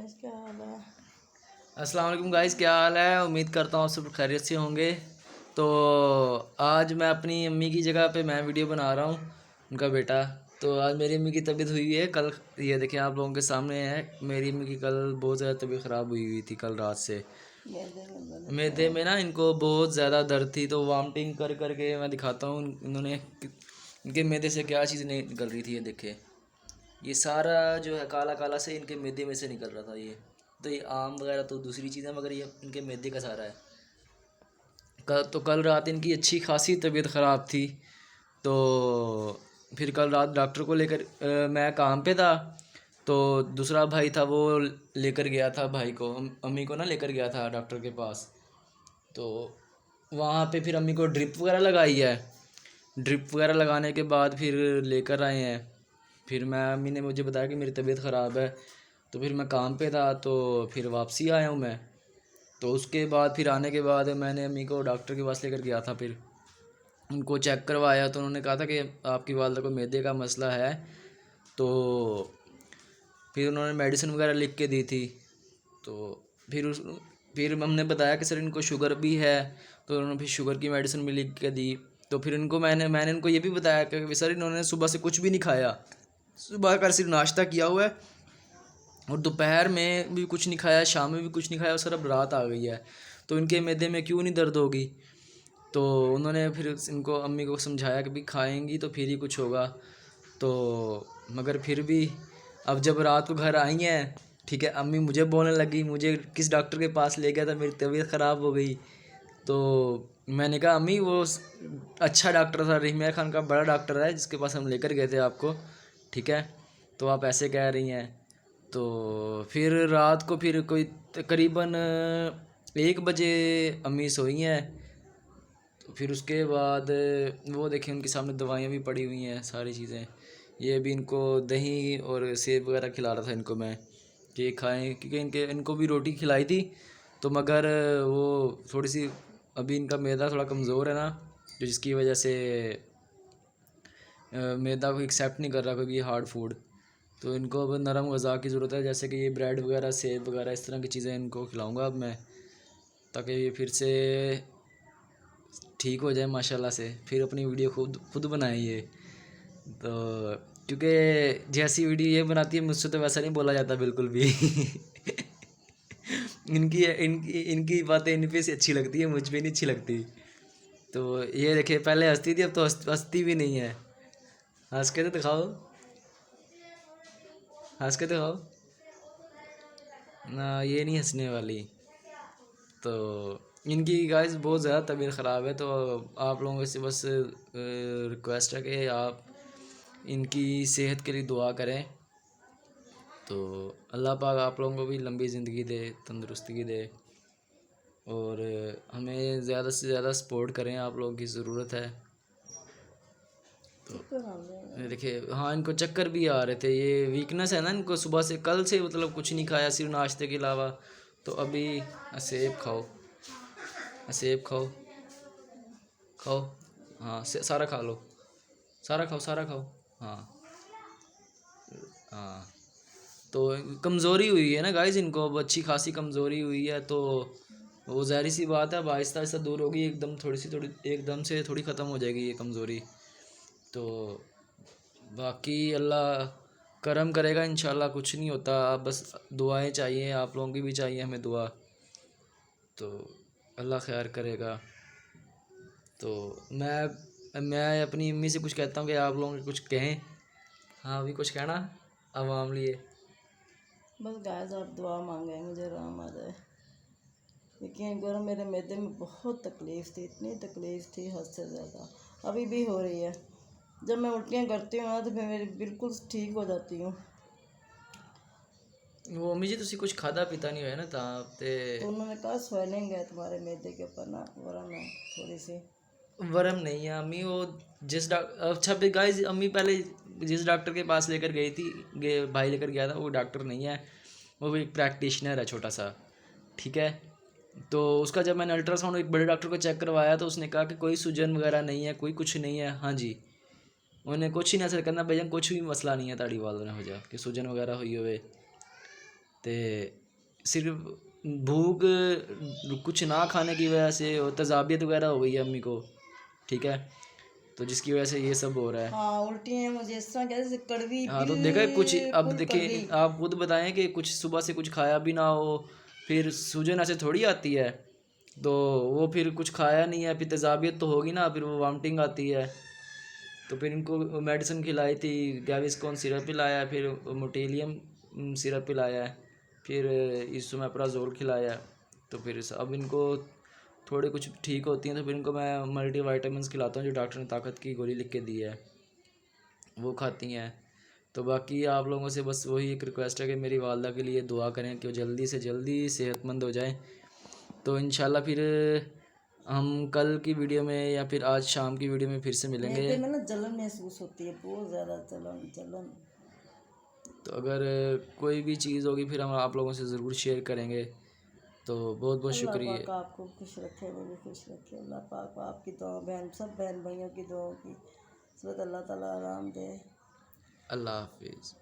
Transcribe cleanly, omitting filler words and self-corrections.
Guys क्या हाल है। अस्सलाम वालेकुम गाइस, क्या हाल है। उम्मीद करता हूँ सब खैरियत से होंगे। तो आज मैं अपनी अम्मी की जगह पे मैं वीडियो बना रहा हूँ, उनका बेटा। तो आज मेरी अम्मी की तबीयत हुई है कल। ये देखिए आप लोगों के सामने है, मेरी अम्मी की कल बहुत ज़्यादा तबीयत ख़राब हुई थी कल रात से। मैदे में दर्द मैदे है। में ना इनको बहुत ज़्यादा दर्द थी, तो वामिटिंग कर करके मैं दिखाता हूँ इन्होंने इनके मैदे से क्या चीज़ नहीं निकल रही थी। ये देखे, ये सारा जो है काला काला से इनके मैदे में से निकल रहा था। ये तो ये आम वगैरह तो दूसरी चीज़ें, मगर ये इनके मैदे का सारा है। कल रात इनकी अच्छी खासी तबीयत ख़राब थी। तो फिर कल रात डॉक्टर को लेकर मैं काम पे था, तो दूसरा भाई था वो लेकर गया था भाई को, अम्मी को ना लेकर गया था डॉक्टर के पास। तो वहाँ पे फिर अम्मी को ड्रिप वगैरह लगाई है। ड्रिप वगैरह लगाने के बाद फिर लेकर आए हैं। फिर मैं अम्मी ने मुझे बताया कि मेरी तबीयत ख़राब है, तो फिर मैं काम पे था, तो फिर वापसी आया हूँ मैं। तो उसके बाद फिर आने के बाद मैंने अम्मी को डॉक्टर के पास लेकर गया था। फिर उनको चेक करवाया तो उन्होंने कहा था कि आपकी वालदा को मैदे का मसला है। तो फिर उन्होंने मेडिसिन वगैरह लिख के दी थी। तो फिर हमने बताया कि सर इनको शुगर भी है, तो उन्होंने फिर शुगर की मेडिसिन भी लिख के दी। तो फिर इनको मैंने इनको ये भी बताया कि सर इन्होंने सुबह से कुछ भी नहीं खाया, सुबह का सिर्फ नाश्ता किया हुआ है, और दोपहर में भी कुछ नहीं खाया, शाम में भी कुछ नहीं खाया, और सर अब रात आ गई है, तो इनके मैदे में क्यों नहीं दर्द होगी। तो उन्होंने फिर इनको अम्मी को समझाया कि भाई खाएंगी तो फिर ही कुछ होगा। तो मगर फिर भी अब जब रात को घर आई हैं, ठीक है, अम्मी मुझे बोलने लगी मुझे किस डॉक्टर के पास ले गया था, मेरी तबीयत ख़राब हो गई। तो मैंने कहा अम्मी वो अच्छा डॉक्टर था, रहीमिया खान का बड़ा डॉक्टर है जिसके पास हम लेकर गए थे आपको, ठीक है, तो आप ऐसे कह रही हैं। तो फिर रात को फिर कोई तकरीबन 1 बजे अम्मी सोई हैं। तो फिर उसके बाद वो देखें उनके सामने दवाइयाँ भी पड़ी हुई हैं, सारी चीज़ें। ये भी इनको दही और सेब वगैरह खिला रहा था इनको मैं कि ये खाएं, क्योंकि इनको भी रोटी खिलाई थी। तो मगर वो थोड़ी सी अभी इनका मैदा थोड़ा कमज़ोर है ना, तो जिसकी वजह से मैदा को एक्सेप्ट नहीं कर रहा क्योंकि ये हार्ड फूड। तो इनको अब नरम ग़िज़ा की ज़रूरत है, जैसे कि ये ब्रेड वगैरह सेब वगैरह इस तरह की चीज़ें इनको खिलाऊँगा अब मैं, ताकि ये फिर से ठीक हो जाए माशाल्लाह से, फिर अपनी वीडियो खुद खुद बनाए ये। तो क्योंकि जैसी वीडियो ये बनाती है मुझसे तो वैसा नहीं बोला जाता बिल्कुल भी। इनकी इनकी इनकी बातें इन पे से अच्छी लगती है, मुझ पे नहीं अच्छी लगती। तो ये देखिए पहले हंसती थी, अब तो हंसती भी नहीं है। हंस के तो दिखाओ, हंस के दिखाओ ना, ये नहीं हंसने वाली। तो इनकी गाइस बहुत ज़्यादा तबीयत ख़राब है, तो आप लोगों से बस रिक्वेस्ट है कि आप इनकी सेहत के लिए दुआ करें। तो अल्लाह पाक आप लोगों को भी लंबी ज़िंदगी दे, तंदुरुस्ती दे, और हमें ज़्यादा से ज़्यादा सपोर्ट करें, आप लोगों की ज़रूरत है। तो चक्कर आ गया। ये देखिए, हाँ इनको चक्कर भी आ रहे थे, ये वीकनेस है ना इनको, सुबह से कल से मतलब कुछ नहीं खाया सिर्फ नाश्ते के अलावा। तो अभी सेब खाओ, सेब खाओ, खाओ, हाँ सारा खा लो, सारा खाओ, सारा खाओ, हाँ हाँ। तो कमज़ोरी हुई है ना गाइस इनको, अब अच्छी खासी कमज़ोरी हुई है, तो वो ज़ाहिर सी बात है अब आहिस्ता आहिस्ता दूर होगी, एकदम थोड़ी एकदम से थोड़ी ख़त्म हो जाएगी ये कमज़ोरी। तो बाकी अल्लाह करम करेगा इंशाल्लाह, कुछ नहीं होता, आप बस दुआएं चाहिए, आप लोगों की भी चाहिए हमें दुआ। तो अल्लाह खैर करेगा। तो मैं अपनी अम्मी से कुछ कहता हूँ कि आप लोगों के कुछ कहें। हाँ अभी कुछ कहना आवाम लिए। बस गाइस आप दुआ मांगे मुझे आराम आ जाए। यकीन करो मेरे मैदे में बहुत तकलीफ़ थी, इतनी तकलीफ़ थी हद से ज़्यादा, अभी भी हो रही है। जब मैं उल्टियाँ करती हूँ ना तो फिर मेरी बिल्कुल ठीक हो जाती हूँ। वो अम्मी जी तुसी कुछ खादा पीता नहीं होया ना तां ते तो उन्होंने कहा स्वेलिंग है तुम्हारे मैदे के ऊपर ना, वरम है थोड़ी सी। वरम नहीं है अम्मी, वो जिस डॉक्टर, अच्छा भी गाइस अम्मी पहले जिस डॉक्टर के पास लेकर गई थी, भाई लेकर गया था, वो डॉक्टर नहीं है, वो भी एक प्रैक्टिशनर है छोटा सा, ठीक है। तो उसका जब मैंने अल्ट्रासाउंड एक बड़े डॉक्टर को चेक करवाया तो उसने कहा कि कोई सूजन वगैरह नहीं है, कोई कुछ नहीं है, हाँ जी, उन्हें कुछ ही नहीं असर करना भैया, कुछ भी मसला नहीं है ताड़ी वालों ने हो जा कि सूजन वगैरह हुई हुए। तो सिर्फ भूख कुछ ना खाने की वजह से और तजाबियत वगैरह हो गई है अम्मी को, ठीक है, तो जिसकी वजह से ये सब हो रहा है। हाँ उल्टी है मुझे, इस तरह कहते कड़वी, हाँ तो देखा कुछ, अब बिल्कुल देखिए कड़वी। आप खुद बताएं कि कुछ सुबह से कुछ खाया भी ना हो, फिर सूजन ऐसे थोड़ी आती है, तो वो फिर कुछ खाया नहीं है, फिर तेज़ाबियत तो होगी ना, फिर वो वामिटिंग आती है। तो फिर इनको मेडिसिन खिलाई थी, गैविस्कॉन सिरप पिलाया, फिर मोटेलियम सिरप पिलाया है, फिर इसोमेप्राजोल खिलाया है। तो फिर अब इनको थोड़े कुछ ठीक होती हैं तो फिर इनको मैं मल्टी वाइटामिन खिलाता हूँ, जो डॉक्टर ने ताकत की गोली लिख के दी है, वो खाती हैं। तो बाकी आप लोगों से बस वही एक रिक्वेस्ट है कि मेरी वालदा के लिए दुआ करें कि वो जल्दी से जल्दी सेहतमंद हो जाए। तो इंशाल्लाह फिर हम कल की वीडियो में या फिर आज शाम की वीडियो में फिर से मिलेंगे। मेरे में ना जलन महसूस होती है, बहुत ज़्यादा जलन। तो अगर कोई भी चीज़ होगी फिर हम आप लोगों से ज़रूर शेयर करेंगे। तो बहुत बहुत अल्लाह पाक शुक्रिया। आपको खुश रखे, मुझे खुश रखे। अल्लाह पाक आपकी दुआ, बहन सब बहन भाइयों की दुआओं की सब अल्लाह ताला आराम दे। अल्लाह हाफिज़।